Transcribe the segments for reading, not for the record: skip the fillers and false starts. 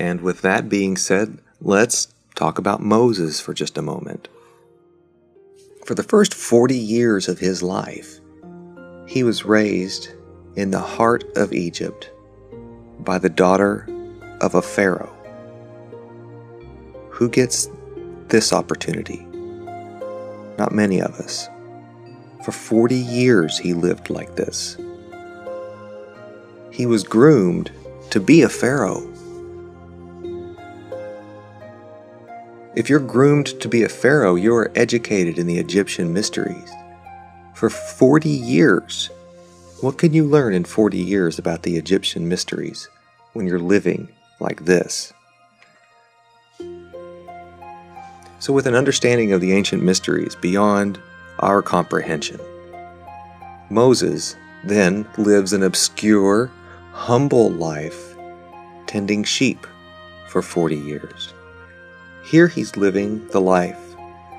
And with that being said, let's talk about Moses for just a moment. For the first 40 years of his life, he was raised in the heart of Egypt by the daughter of a pharaoh. Who gets this opportunity? Not many of us. For 40 years he lived like this. He was groomed to be a pharaoh. If you're groomed to be a pharaoh, you are educated in the Egyptian mysteries. For 40 years, what can you learn in 40 years about the Egyptian mysteries when you're living like this? So with an understanding of the ancient mysteries beyond our comprehension, Moses then lives an obscure, humble life tending sheep for 40 years. Here he's living the life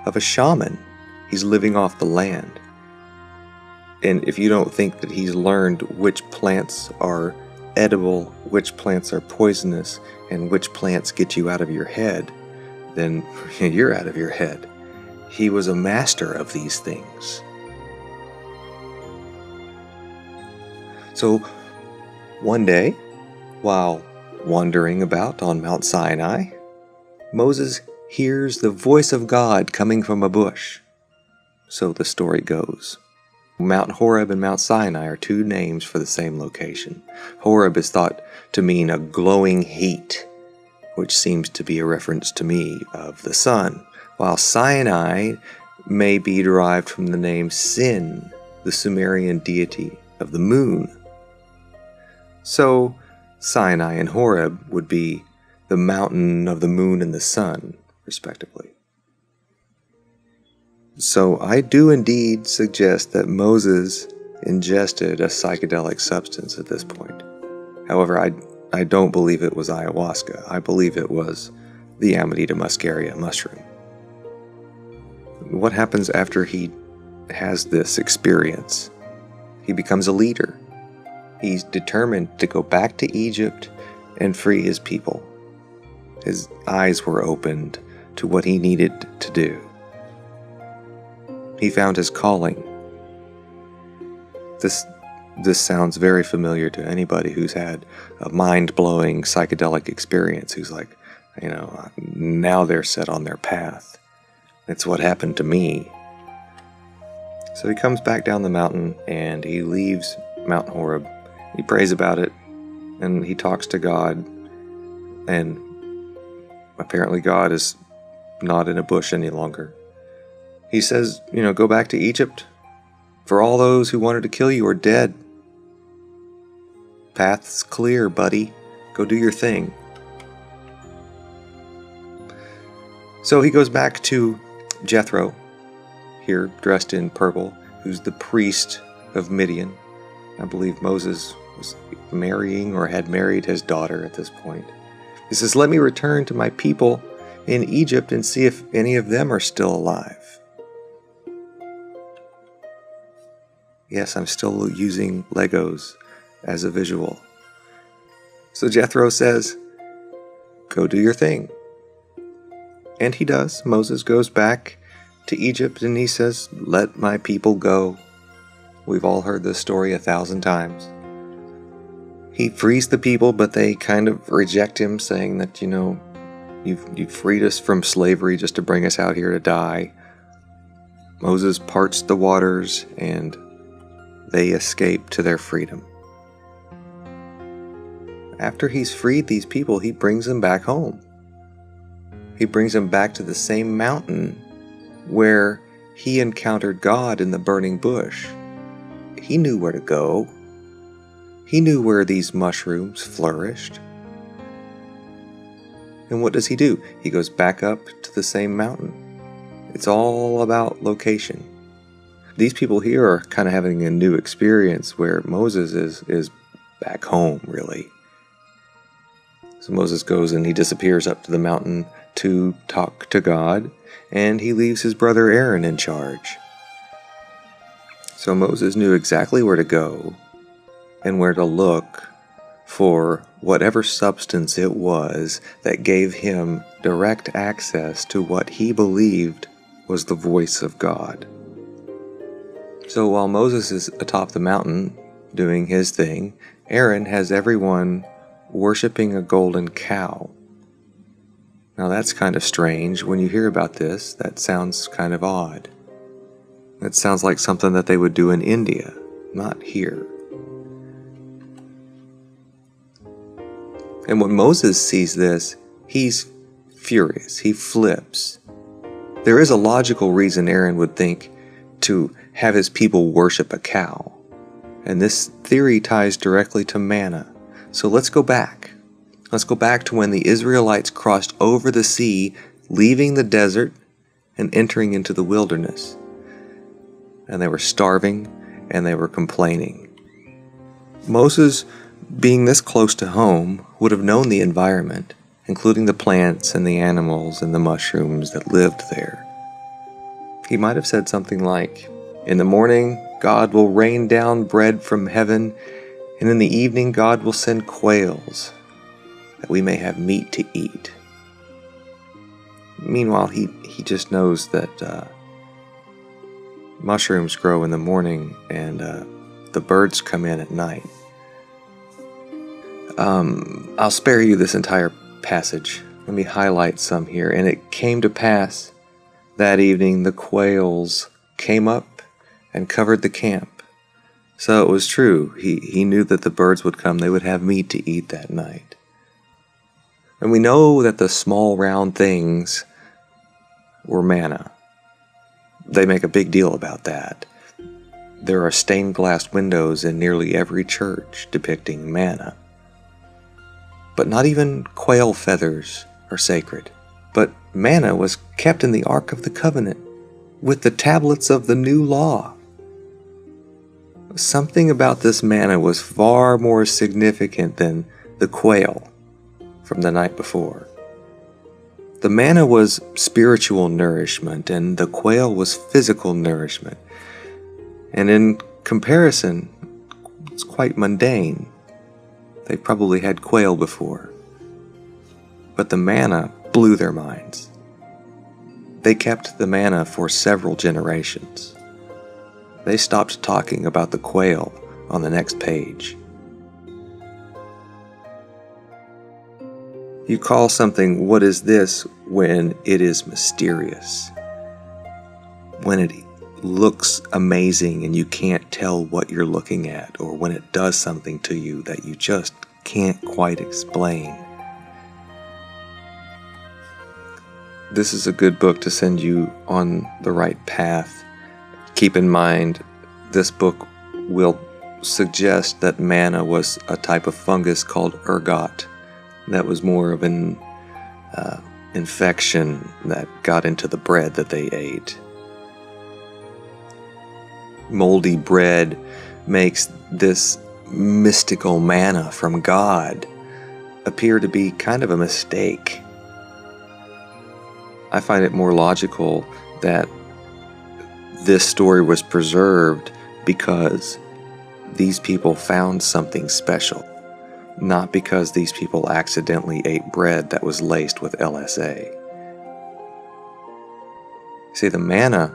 of a shaman. He's living off the land. And if you don't think that he's learned which plants are edible, which plants are poisonous, and which plants get you out of your head, then you're out of your head. He was a master of these things. So one day, while wandering about on Mount Sinai, Moses hears the voice of God coming from a bush. So the story goes. Mount Horeb and Mount Sinai are two names for the same location. Horeb is thought to mean a glowing heat, which seems to be a reference to me of the sun, while Sinai may be derived from the name Sin, the Sumerian deity of the moon. So Sinai and Horeb would be the mountain of the moon and the sun, respectively. So I do indeed suggest that Moses ingested a psychedelic substance at this point. However, I don't believe it was ayahuasca. I believe it was the Amanita muscaria mushroom. What happens after he has this experience? He becomes a leader. He's determined to go back to Egypt and free his people. His eyes were opened to what he needed to do. He found his calling. This sounds very familiar to anybody who's had a mind-blowing psychedelic experience, who's like, now they're set on their path. It's what happened to me. So he comes back down the mountain and he leaves Mount Horeb. He prays about it and he talks to God, and apparently God is not in a bush any longer. He says, go back to Egypt, for all those who wanted to kill you are dead. Path's clear, buddy. Go do your thing. So he goes back to Jethro, here dressed in purple, who's the priest of Midian. I believe Moses was marrying or had married his daughter at this point. He says, let me return to my people in Egypt and see if any of them are still alive. Yes, I'm still using Legos as a visual. So Jethro says, go do your thing. And he does. Moses goes back to Egypt and he says, let my people go. We've all heard this story 1,000 times. He frees the people, but they kind of reject him, saying that, you've freed us from slavery just to bring us out here to die. Moses parts the waters and they escape to their freedom. After he's freed these people, he brings them back home. He brings them back to the same mountain where he encountered God in the burning bush. He knew where to go. He knew where these mushrooms flourished. And what does he do? He goes back up to the same mountain. It's all about location. These people here are kind of having a new experience where Moses is back home, really. So Moses goes and he disappears up to the mountain to talk to God, and he leaves his brother Aaron in charge. So Moses knew exactly where to go and where to look for whatever substance it was that gave him direct access to what he believed was the voice of God. So while Moses is atop the mountain doing his thing, Aaron has everyone worshiping a golden cow. Now that's kind of strange. When you hear about this, that sounds kind of odd. That sounds like something that they would do in India, not here. And when Moses sees this, he's furious. He flips. There is a logical reason Aaron would think to have his people worship a cow. And this theory ties directly to manna. So let's go back. Let's go back to when the Israelites crossed over the sea, leaving the desert and entering into the wilderness. And they were starving and they were complaining. Moses, being this close to home, would have known the environment, including the plants and the animals and the mushrooms that lived there. He might have said something like, "In the morning, God will rain down bread from heaven, and in the evening God will send quails, that we may have meat to eat." Meanwhile, he just knows that mushrooms grow in the morning and the birds come in at night. I'll spare you this entire passage. Let me highlight some here. "And it came to pass that evening the quails came up and covered the camp." So it was true. He knew that the birds would come. They would have meat to eat that night. And we know that the small round things were manna. They make a big deal about that. There are stained glass windows in nearly every church depicting manna. But not even quail feathers are sacred. But manna was kept in the Ark of the Covenant with the tablets of the new law. Something about this manna was far more significant than the quail from the night before. The manna was spiritual nourishment, and the quail was physical nourishment. And in comparison, it's quite mundane. They probably had quail before. But the manna blew their minds. They kept the manna for several generations. They stopped talking about the quail on the next page. You call something "what is this" when it is mysterious. When it looks amazing and you can't tell what you're looking at, or when it does something to you that you just can't quite explain. This is a good book to send you on the right path. Keep in mind, this book will suggest that manna was a type of fungus called ergot that was more of an infection that got into the bread that they ate. Moldy bread makes this mystical manna from God appear to be kind of a mistake. I find it more logical that this story was preserved because these people found something special, not because these people accidentally ate bread that was laced with LSA. See, the manna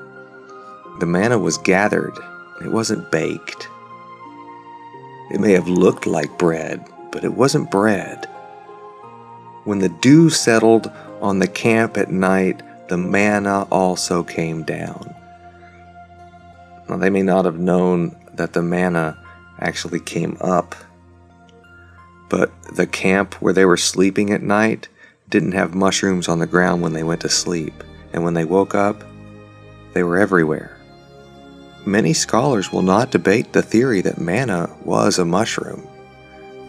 was gathered. It wasn't baked. It may have looked like bread, but it wasn't bread. When the dew settled on the camp at night, the manna also came down. Now, they may not have known that the manna actually came up, but the camp where they were sleeping at night didn't have mushrooms on the ground when they went to sleep, and when they woke up, they were everywhere. Many scholars will not debate the theory that manna was a mushroom.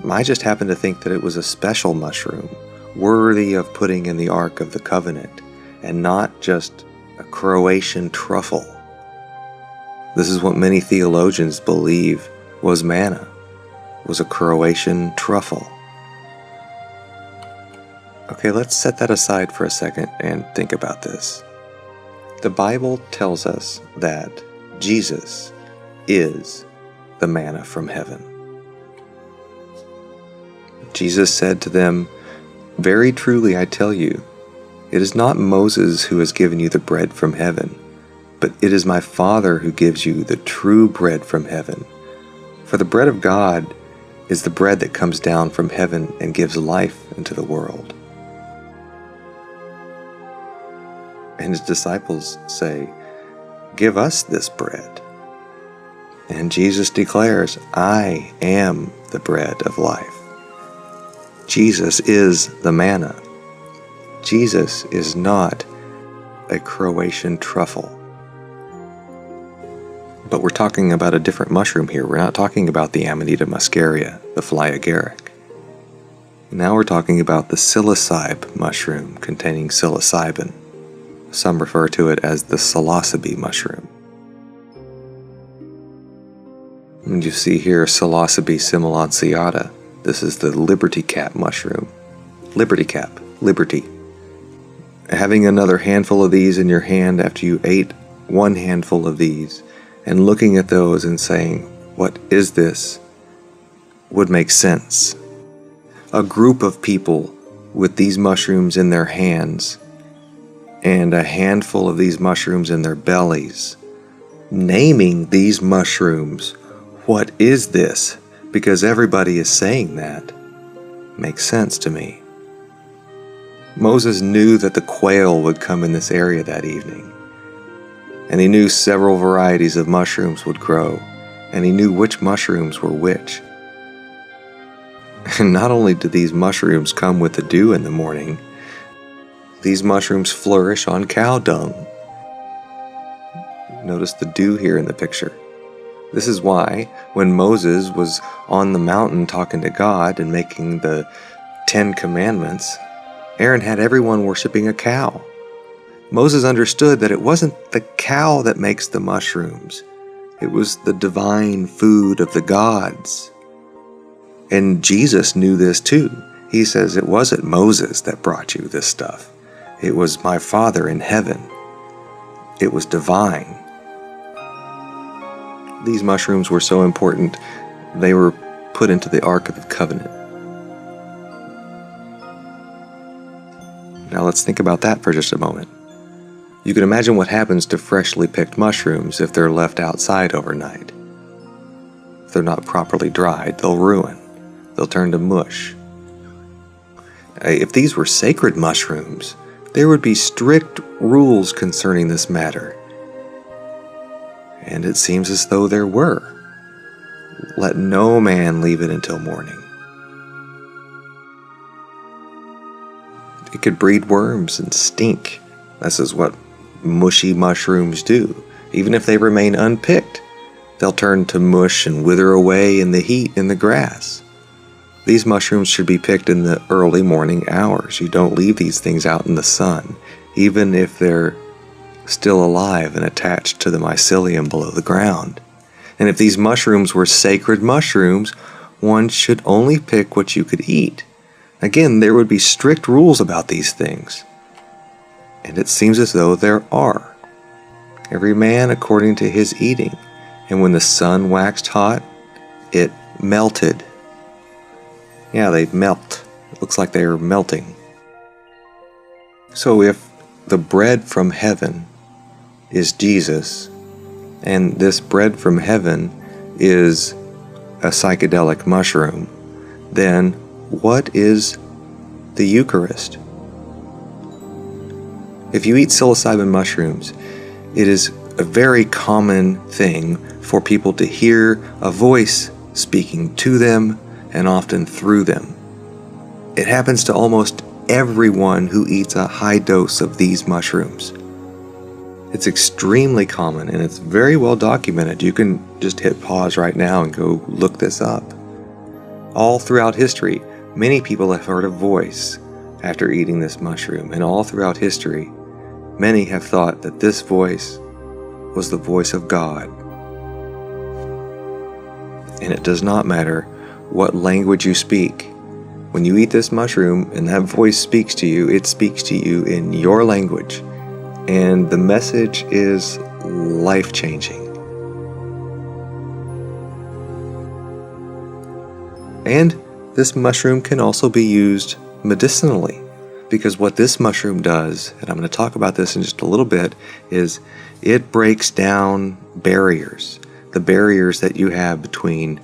I just happen to think that it was a special mushroom, worthy of putting in the Ark of the Covenant, and not just a Croatian truffle. This is what many theologians believe was manna, was a Croatian truffle. Okay, let's set that aside for a second and think about this. The Bible tells us that Jesus is the manna from heaven. Jesus said to them, "Very truly I tell you, it is not Moses who has given you the bread from heaven, but it is my Father who gives you the true bread from heaven. For the bread of God is the bread that comes down from heaven and gives life into the world." And his disciples say, "Give us this bread." And Jesus declares, "I am the bread of life." Jesus is the manna. Jesus is not a Croatian truffle. But we're talking about a different mushroom here. We're not talking about the Amanita muscaria, the fly agaric. Now we're talking about the psilocybe mushroom containing psilocybin. Some refer to it as the psilocybe mushroom. And you see here Psilocybe similanciata. This is the liberty cap mushroom. Liberty cap, liberty. Having another handful of these in your hand after you ate one handful of these, and looking at those and saying, "What is this?" would make sense. A group of people with these mushrooms in their hands and a handful of these mushrooms in their bellies, naming these mushrooms, "What is this?" because everybody is saying that, makes sense to me. Moses knew that the quail would come in this area that evening, and he knew several varieties of mushrooms would grow, and he knew which mushrooms were which. And not only do these mushrooms come with the dew in the morning, these mushrooms flourish on cow dung. Notice the dew here in the picture. This is why, when Moses was on the mountain talking to God and making the 10 Commandments, Aaron had everyone worshiping a cow. Moses understood that it wasn't the cow that makes the mushrooms. It was the divine food of the gods. And Jesus knew this too. He says, "It wasn't Moses that brought you this stuff. It was my Father in heaven. It was divine." These mushrooms were so important, they were put into the Ark of the Covenant. Now let's think about that for just a moment. You can imagine what happens to freshly picked mushrooms if they're left outside overnight. If they're not properly dried, they'll ruin. They'll turn to mush. If these were sacred mushrooms, there would be strict rules concerning this matter. And it seems as though there were. Let no man leave it until morning. It could breed worms and stink. This is what mushy mushrooms do. Even if they remain unpicked, they'll turn to mush and wither away in the heat in the grass. These mushrooms should be picked in the early morning hours. You don't leave these things out in the sun, even if they're still alive and attached to the mycelium below the ground. And if these mushrooms were sacred mushrooms, one should only pick what you could eat. Again, there would be strict rules about these things. And it seems as though there are. Every man according to his eating. And when the sun waxed hot, it melted. Yeah, they melt. It looks like they are melting. So if the bread from heaven is Jesus, and this bread from heaven is a psychedelic mushroom, then what is the Eucharist? If you eat psilocybin mushrooms, it is a very common thing for people to hear a voice speaking to them and often through them. It happens to almost everyone who eats a high dose of these mushrooms. It's extremely common and it's very well documented. You can just hit pause right now and go look this up. All throughout history, many people have heard a voice after eating this mushroom, and all throughout history, many have thought that this voice was the voice of God. And it does not matter what language you speak. When you eat this mushroom and that voice speaks to you, it speaks to you in your language. And the message is life-changing. And This mushroom can also be used medicinally, because what this mushroom does, and I'm going to talk about this in just a little bit, is it breaks down barriers, the barriers that you have between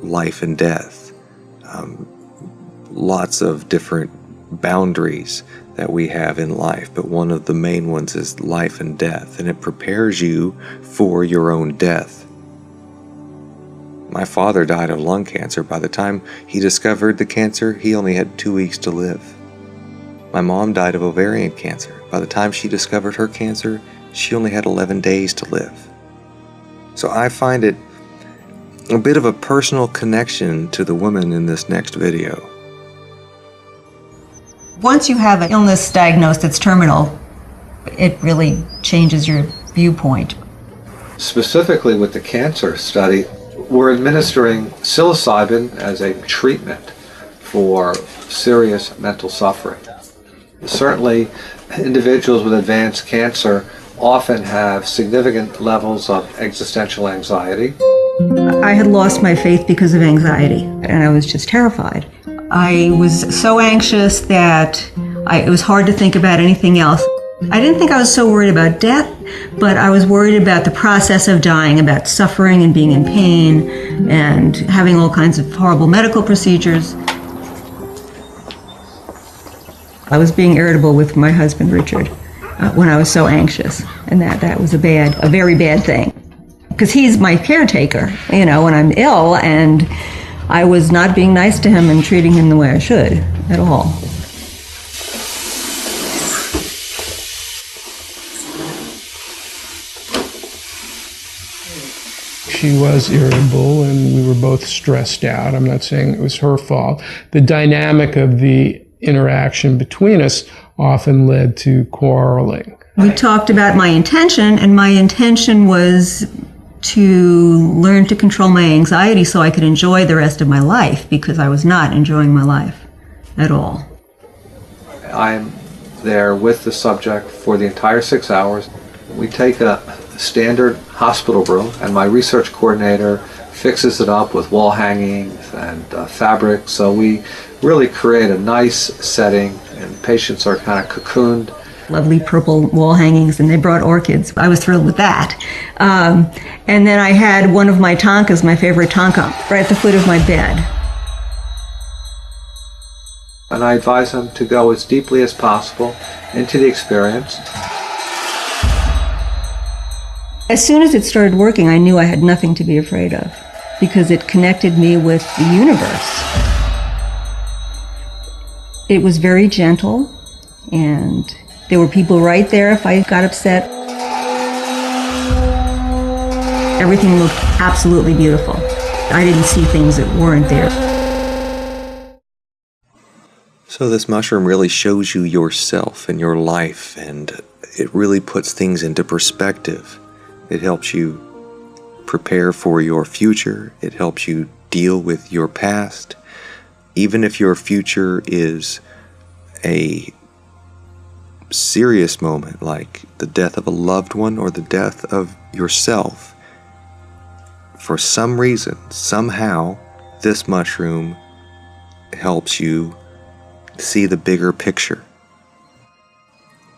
life and death. Lots of different boundaries that we have in life, but one of the main ones is life and death, and it prepares you for your own death. My father died of lung cancer. By the time he discovered the cancer, he only had 2 weeks to live. My mom died of ovarian cancer. By the time she discovered her cancer, she only had 11 days to live. So I find it a bit of a personal connection to the woman in this next video. Once you have an illness diagnosed that's terminal, it really changes your viewpoint. Specifically with the cancer study, we're administering psilocybin as a treatment for serious mental suffering. Certainly, individuals with advanced cancer often have significant levels of existential anxiety. I had lost my faith because of anxiety, and I was just terrified. I was so anxious that it was hard to think about anything else. I didn't think I was so worried about death, but I was worried about the process of dying, about suffering and being in pain and having all kinds of horrible medical procedures. I was being irritable with my husband, Richard, when I was so anxious, and that was a very bad thing. Because he's my caretaker, when I'm ill, and I was not being nice to him and treating him the way I should at all. She was irritable and we were both stressed out. I'm not saying it was her fault. The dynamic of the interaction between us often led to quarreling. We talked about my intention, and my intention was to learn to control my anxiety so I could enjoy the rest of my life, because I was not enjoying my life at all. I'm there with the subject for the entire 6 hours. We take a standard hospital room, and my research coordinator fixes it up with wall hangings and fabric, so we really create a nice setting, and patients are kind of cocooned. Lovely purple wall hangings, and they brought orchids. I was thrilled with that. And then I had one of my tankas, my favorite tanka, right at the foot of my bed. And I advise them to go as deeply as possible into the experience. As soon as it started working, I knew I had nothing to be afraid of, because it connected me with the universe. It was very gentle, and there were people right there if I got upset. Everything looked absolutely beautiful. I didn't see things that weren't there. So this mushroom really shows you yourself and your life, and it really puts things into perspective. It helps you prepare for your future. It helps you deal with your past. Even if your future is a serious moment, like the death of a loved one or the death of yourself, for some reason, somehow, this mushroom helps you see the bigger picture.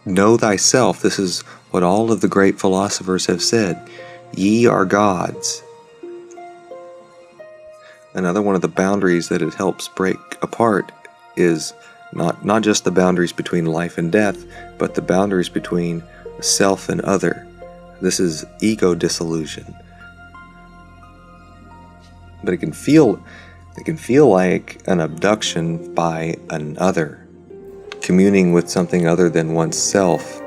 Know thyself. This is what all of the great philosophers have said. Ye are gods. Another one of the boundaries that it helps break apart is not just the boundaries between life and death, but the boundaries between self and other. This is ego dissolution. But it can feel like an abduction by another, communing with something other than oneself.